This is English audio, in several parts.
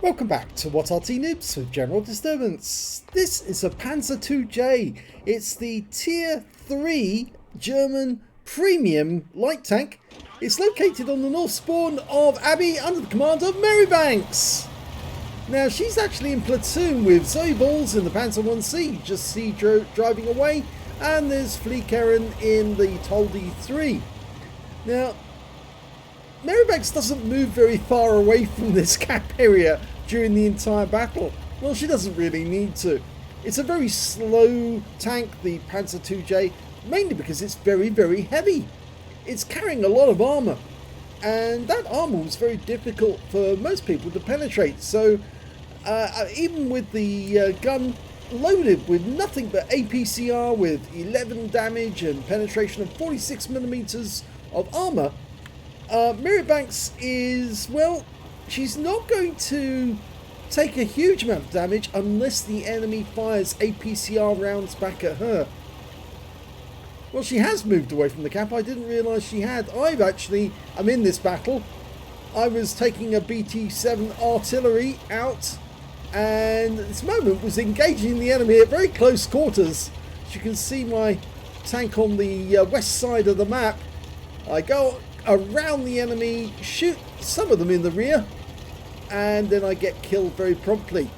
Welcome back to What Arty Noobs with General Disturbance. This is a Panzer IIJ. It's the Tier 3 German premium light tank. It's located on the north spawn of Abbey under the command of Marybanks. Now she's actually in platoon with Zoe Balls in the Panzer 1C. You just see driving away, and there's Pz.Kpfw in the Toldy 3. Now Marybanks doesn't move very far away from this cap area during the entire battle. Well, she doesn't really need to. It's a very slow tank, the Panzer IIJ, mainly because it's very, very heavy. It's carrying a lot of armour, and that armour was very difficult for most people to penetrate. So even with the gun loaded with nothing but APCR with 11 damage and penetration of 46mm of armour, Marybanks is, well, she's not going to take a huge amount of damage unless the enemy fires APCR rounds back at her. Well, she has moved away from the cap. I didn't realise she had. I'm in this battle. I was taking a BT-7 artillery out, and at this moment was engaging the enemy at very close quarters. As you can see my tank on the west side of the map. I go around the enemy, shoot some of them in the rear, and then I get killed very promptly.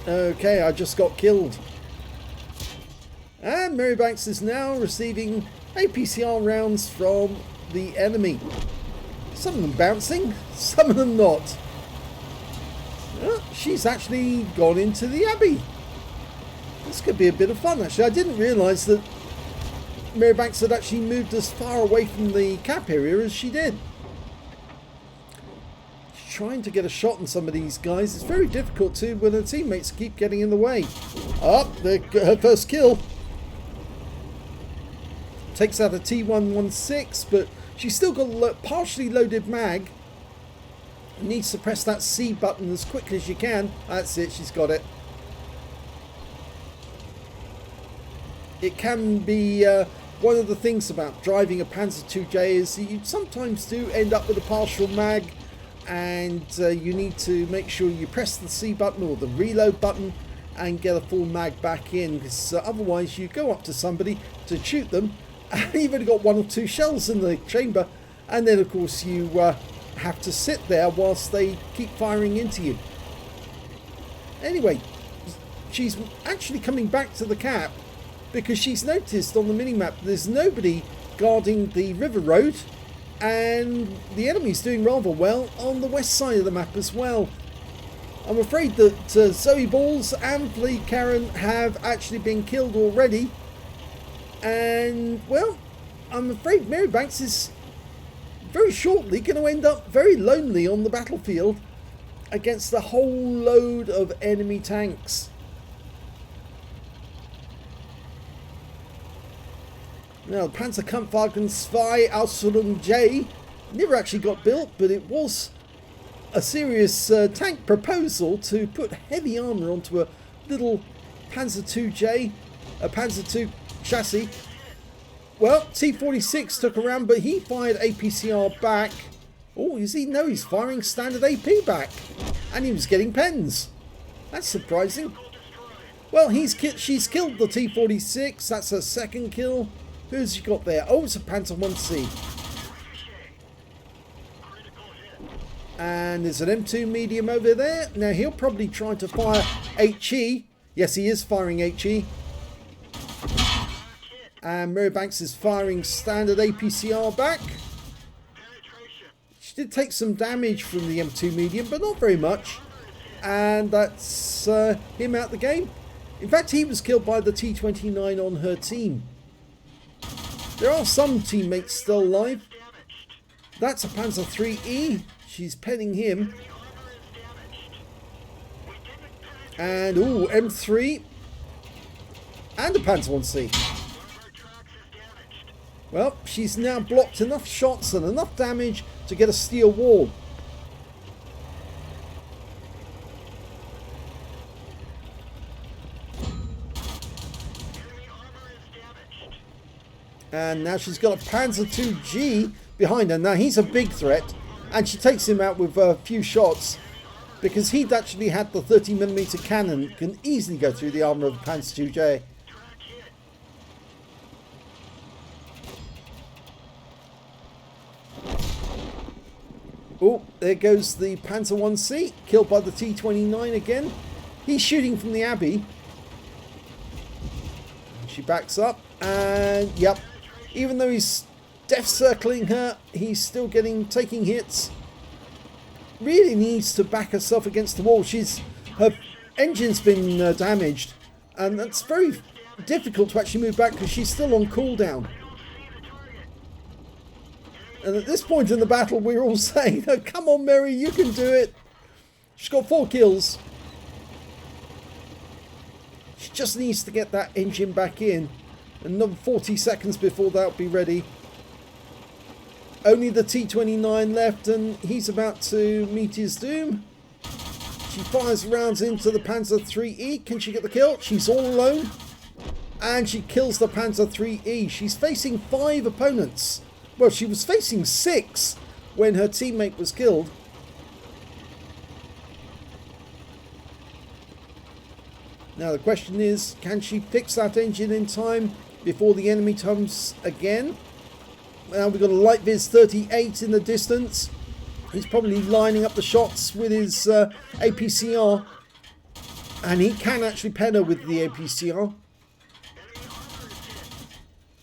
Okay, I just got killed. And Marybanks is now receiving APCR rounds from the enemy. Some of them bouncing, some of them not. She's actually gone into the Abbey. This could be a bit of fun, actually. I didn't realise that Marybanks had actually moved as far away from the cap area as she did. She's trying to get a shot on some of these guys. It's very difficult to when her teammates keep getting in the way. Her first kill. Takes out a T116, but she's still got a partially loaded mag. Needs to press that C button as quickly as you can. That's it, she's got it. It can be one of the things about driving a Panzer IIJ is you sometimes do end up with a partial mag, and you need to make sure you press the C button or the reload button and get a full mag back in, because otherwise you go up to somebody to shoot them and you've only got one or two shells in the chamber, and then of course you have to sit there whilst they keep firing into you. Anyway, she's actually coming back to the cap because she's noticed on the minimap there's nobody guarding the river road, and the enemy's doing rather well on the west side of the map as well. I'm afraid that Zoe Balls and Pz.Kpfw have actually been killed already, and well, I'm afraid Marybanks is very shortly going to end up very lonely on the battlefield against a whole load of enemy tanks. Now, the Pz.Kpfw 2 Aslains J never actually got built, but it was a serious tank proposal to put heavy armour onto a little Panzer IIJ, a Panzer II chassis. Well, T46 took around, but he fired APCR back. Oh, is he? No, he's firing standard AP back. And he was getting pens. That's surprising. Well, she's killed the T46. That's her second kill. Who's she got there? Oh, it's a Panzer 1C. And there's an M2 medium over there. Now, he'll probably try to fire HE. Yes, he is firing HE. And Marybanks is firing standard APCR back. She did take some damage from the M2 medium, but not very much. And that's him out the game. In fact, he was killed by the T29 on her team. There are some teammates still alive. That's a Panzer IIIe. She's penning him. And, ooh, M3. And a Panzer 1C. Well, she's now blocked enough shots and enough damage to get a steel wall. And now she's got a Panzer IIG behind her. Now he's a big threat, And she takes him out with a few shots, because he'd actually had the 30mm cannon, can easily go through the armour of the Panzer IIJ. Oh, there goes the Panzer 1C, killed by the T-29 again. He's shooting from the Abbey. She backs up, and yep, even though he's death circling her, he's still taking hits. Really needs to back herself against the wall. Her engine's been damaged, and that's very difficult to actually move back because she's still on cooldown. And at this point in the battle, we're all saying, oh, come on, Mary, you can do it. She's got 4 kills. She just needs to get that engine back in. Another 40 seconds before that'll be ready. Only the T-29 left, and he's about to meet his doom. She fires rounds into the Panzer IIIe. Can she get the kill? She's all alone. And she kills the Panzer IIIe. She's facing 5 opponents. Well, she was facing 6 when her teammate was killed. Now the question is, can she fix that engine in time before the enemy comes again? Now we've got a Light Viz 38 in the distance. He's probably lining up the shots with his APCR. And he can actually pen her with the APCR.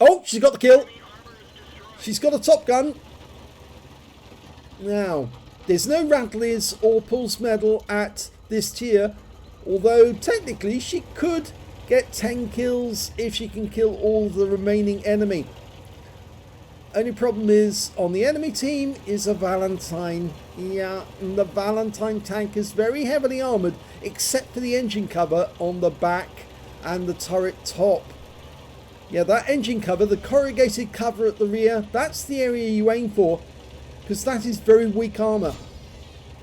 Oh, she's got the kill. She's got a top gun. Now, there's no Rattlers or Pulse Medal at this tier. Although, technically, she could get 10 kills if she can kill all the remaining enemy. Only problem is, on the enemy team is a Valentine. Yeah, and the Valentine tank is very heavily armoured, except for the engine cover on the back and the turret top. Yeah, that engine cover, the corrugated cover at the rear, that's the area you aim for, because that is very weak armour.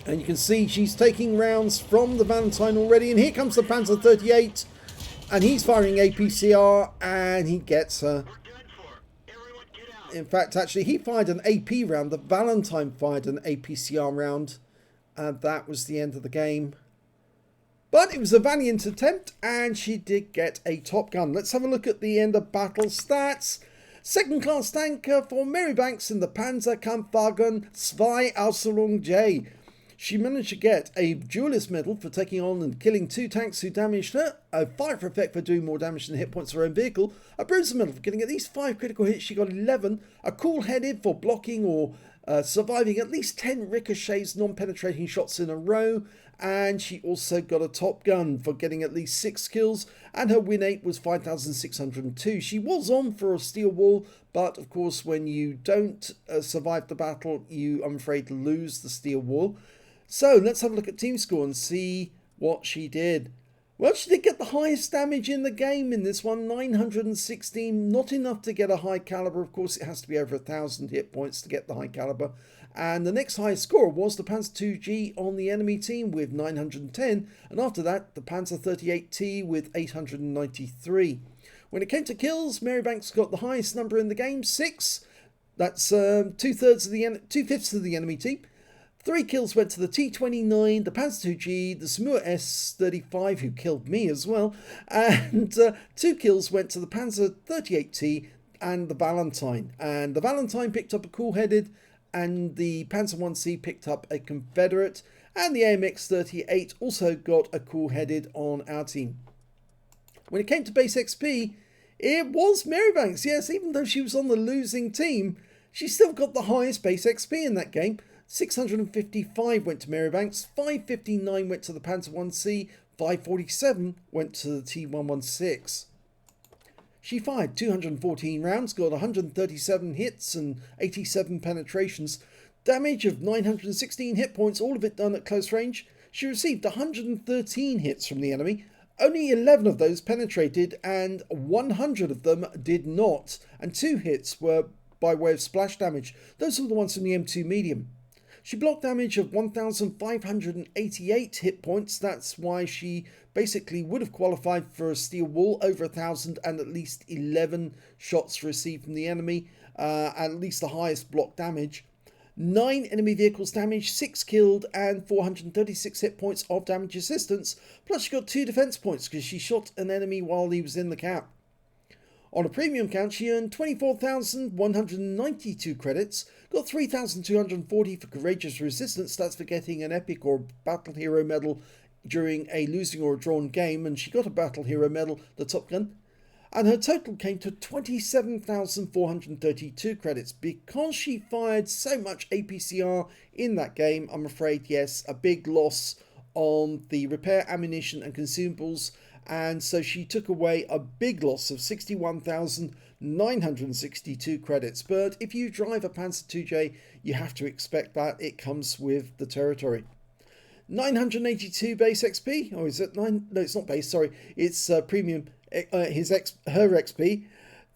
And you can see she's taking rounds from the Valentine already, and here comes the Panzer 38, and he's firing APCR, and he gets her. In fact, actually, he fired an AP round, the Valentine fired an APCR round, and that was the end of the game. But it was a valiant attempt, and she did get a top gun. Let's have a look at the end of battle stats. Second class tanker for Marybanks in the Pz.Kpfw 2 Ausf J. She managed to get a duelist medal for taking on and killing 2 tanks who damaged her, a fighter effect for doing more damage than hit points of her own vehicle, a bruiser medal for getting at least 5 critical hits, she got 11, a cool-headed for blocking or surviving at least 10 ricochets, non-penetrating shots in a row, and she also got a top gun for getting at least 6 kills, and her win 8 was 5,602. She was on for a steel wall, but of course when you don't survive the battle, you, I'm afraid, lose the steel wall. So let's have a look at team score and see what she did. Well, she did get the highest damage in the game in this one, 916. Not enough to get a high caliber. Of course, it has to be over 1,000 hit points to get the high caliber. And the next highest score was the Panzer IIG on the enemy team with 910. And after that, the Panzer 38T with 893. When it came to kills, Marybanks got the highest number in the game, 6. That's 2/5 of the enemy team. 3 kills went to the T-29, the Panzer IIG, the Samur S-35, who killed me as well, and 2 kills went to the Panzer 38T and the Valentine. And the Valentine picked up a cool-headed, and the Panzer 1C picked up a Confederate, and the AMX-38 also got a cool-headed on our team. When it came to base XP, it was Marybanks. Yes, even though she was on the losing team, she still got the highest base XP in that game. 655 went to Marybanks, 559 went to the Panzer 1C, 547 went to the T116. She fired 214 rounds, got 137 hits and 87 penetrations, damage of 916 hit points, all of it done at close range. She received 113 hits from the enemy, only 11 of those penetrated and 100 of them did not, and 2 hits were by way of splash damage. Those were the ones from the M2 medium. She blocked damage of 1,588 hit points. That's why she basically would have qualified for a steel wall, over 1,000 and at least 11 shots received from the enemy, at least the highest block damage. 9 enemy vehicles damaged, 6 killed, and 436 hit points of damage assistance. Plus she got 2 defense points because she shot an enemy while he was in the cap. On a premium count, she earned 24,192 credits, got 3,240 for courageous resistance, that's for getting an epic or battle hero medal during a losing or a drawn game, and she got a battle hero medal, the Top Gun. And her total came to 27,432 credits. Because she fired so much APCR in that game, I'm afraid, yes, a big loss on the repair ammunition and consumables, and so she took away a big loss of 61,962 credits. But if you drive a Panzer II-J, you have to expect that. It comes with the territory. 982 base XP, or is it 9? No, it's not base, sorry, it's premium, her XP.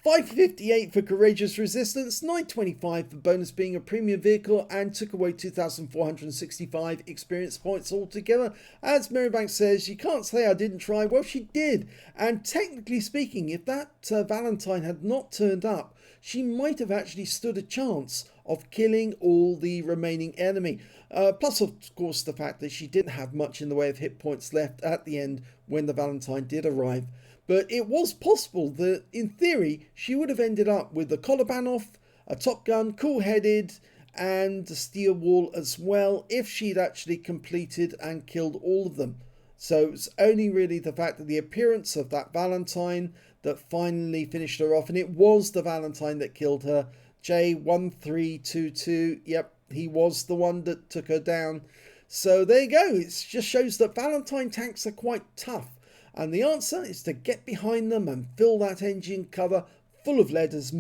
558 for courageous resistance, 925 for bonus being a premium vehicle, and took away 2,465 experience points altogether. As Marybanks says, you can't say I didn't try. Well, she did, and technically speaking, if that Valentine had not turned up, she might have actually stood a chance of killing all the remaining enemy. Plus, of course, the fact that she didn't have much in the way of hit points left at the end when the Valentine did arrive. But it was possible that, in theory, she would have ended up with the collar ban off, a Top Gun, cool-headed, and a steel wall as well, if she'd actually completed and killed all of them. So it's only really the fact that the appearance of that Valentine that finally finished her off, and it was the Valentine that killed her. J1322, yep, he was the one that took her down. So there you go, it just shows that Valentine tanks are quite tough. And the answer is to get behind them and fill that engine cover full of lead as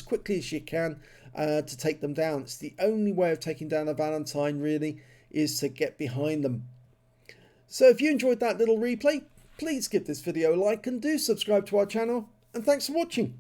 quickly as you can to take them down. It's the only way of taking down a Valentine, really, is to get behind them. So if you enjoyed that little replay, please give this video a like and do subscribe to our channel. And thanks for watching.